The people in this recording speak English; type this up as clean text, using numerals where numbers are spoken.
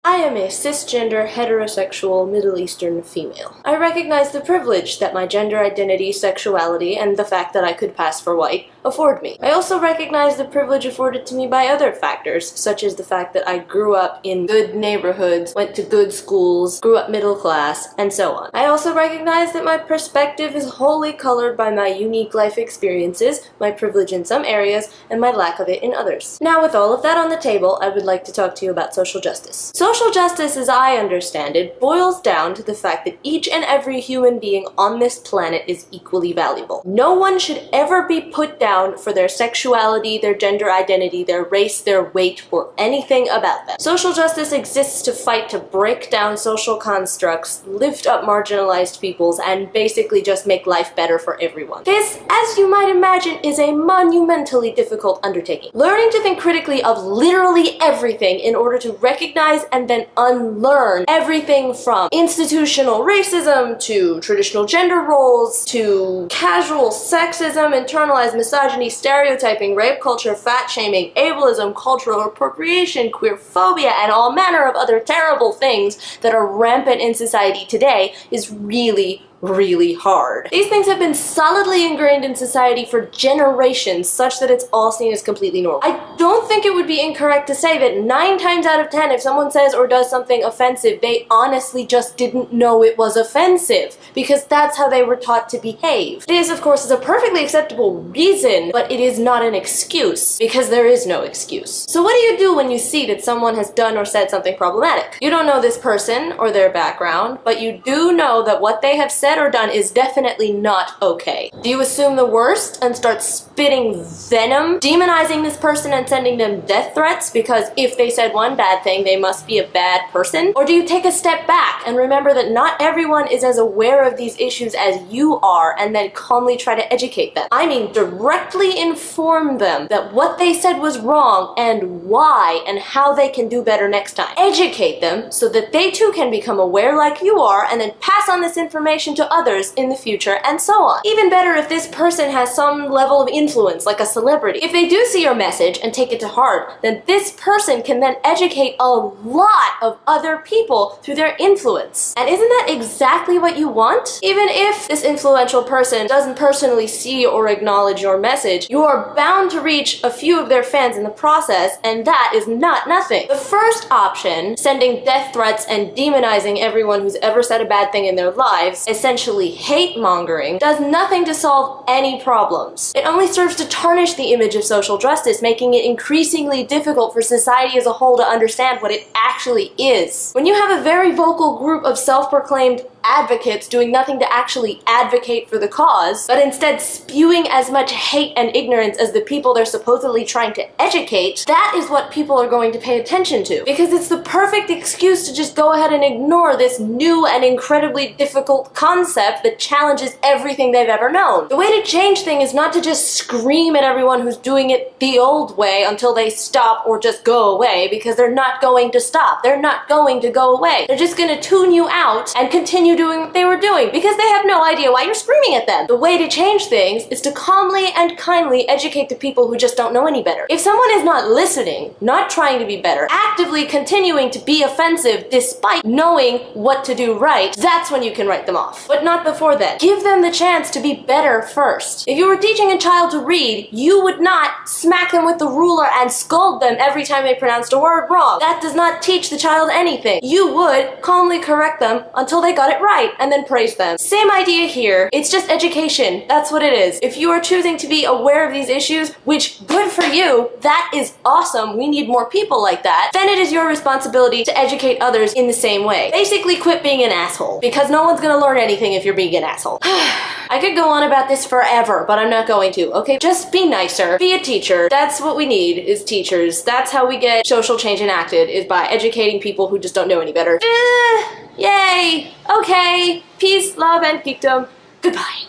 I am a cisgender, heterosexual, Middle Eastern female. I recognize the privilege that my gender identity, sexuality, and the fact that I could pass for white afford me. I also recognize the privilege afforded to me by other factors, such as the fact that I grew up in good neighborhoods, went to good schools, grew up middle class, and so on. I also recognize that my perspective is wholly colored by my unique life experiences, my privilege in some areas, and my lack of it in others. Now, with all of that on the table, I would like to talk to you about social justice. Social justice, as I understand it, boils down to the fact that each and every human being on this planet is equally valuable. No one should ever be put down for their sexuality, their gender identity, their race, their weight, or anything about them. Social justice exists to fight to break down social constructs, lift up marginalized peoples, and basically just make life better for everyone. This, as you might imagine, is a monumentally difficult undertaking. Learning to think critically of literally everything in order to recognize and then unlearn everything from institutional racism to traditional gender roles to casual sexism, internalized misogyny, stereotyping, rape culture, fat shaming, ableism, cultural appropriation, queer phobia, and all manner of other terrible things that are rampant in society today is really hard. These things have been solidly ingrained in society for generations, such that it's all seen as completely normal. I don't think it would be incorrect to say that 9 times out of 10, if someone says or does something offensive, they honestly just didn't know it was offensive, because that's how they were taught to behave. This, of course, is a perfectly acceptable reason, but it is not an excuse, because there is no excuse. So what do you do when you see that someone has done or said something problematic? You don't know this person or their background, but you do know that what they have said or done is definitely not okay. Do you assume the worst and start spitting venom, demonizing this person and sending them death threats because if they said one bad thing, they must be a bad person? Or do you take a step back and remember that not everyone is as aware of these issues as you are and then calmly try to educate them? I mean, directly inform them that what they said was wrong and why and how they can do better next time. Educate them so that they too can become aware like you are and then pass on this information to others in the future, and so on. Even better if this person has some level of influence, like a celebrity. If they do see your message and take it to heart, then this person can then educate a lot of other people through their influence. And isn't that exactly what you want? Even if this influential person doesn't personally see or acknowledge your message, you are bound to reach a few of their fans in the process, and that is not nothing. The first option, sending death threats and demonizing everyone who's ever said a bad thing in their lives, essentially hate-mongering, does nothing to solve any problems. It only serves to tarnish the image of social justice, making it increasingly difficult for society as a whole to understand what it actually is. When you have a very vocal group of self-proclaimed advocates doing nothing to actually advocate for the cause, but instead spewing as much hate and ignorance as the people they're supposedly trying to educate, that is what people are going to pay attention to. Because it's the perfect excuse to just go ahead and ignore this new and incredibly difficult concept that challenges everything they've ever known. The way to change things is not to just scream at everyone who's doing it the old way until they stop or just go away, because they're not going to stop. They're not going to go away. They're just going to tune you out and continue doing what they were doing because they have no idea why you're screaming at them. The way to change things is to calmly and kindly educate the people who just don't know any better. If someone is not listening, not trying to be better, actively continuing to be offensive despite knowing what to do right, that's when you can write them off. But not before then. Give them the chance to be better first. If you were teaching a child to read, you would not smack them with the ruler and scold them every time they pronounced a word wrong. That does not teach the child anything. You would calmly correct them until they got it right, and then praise them. Same idea here. It's just education. That's what it is. If you are choosing to be aware of these issues, which good for you, that is awesome. We need more people like that. Then it is your responsibility to educate others in the same way. Basically, quit being an asshole, because no one's gonna learn anything if you're being an asshole. I could go on about this forever, but I'm not going to, okay? Just be nicer. Be a teacher. That's what we need, is teachers. That's how we get social change enacted, is by educating people who just don't know any better. Yay! Okay. Peace, love, and geekdom. Goodbye.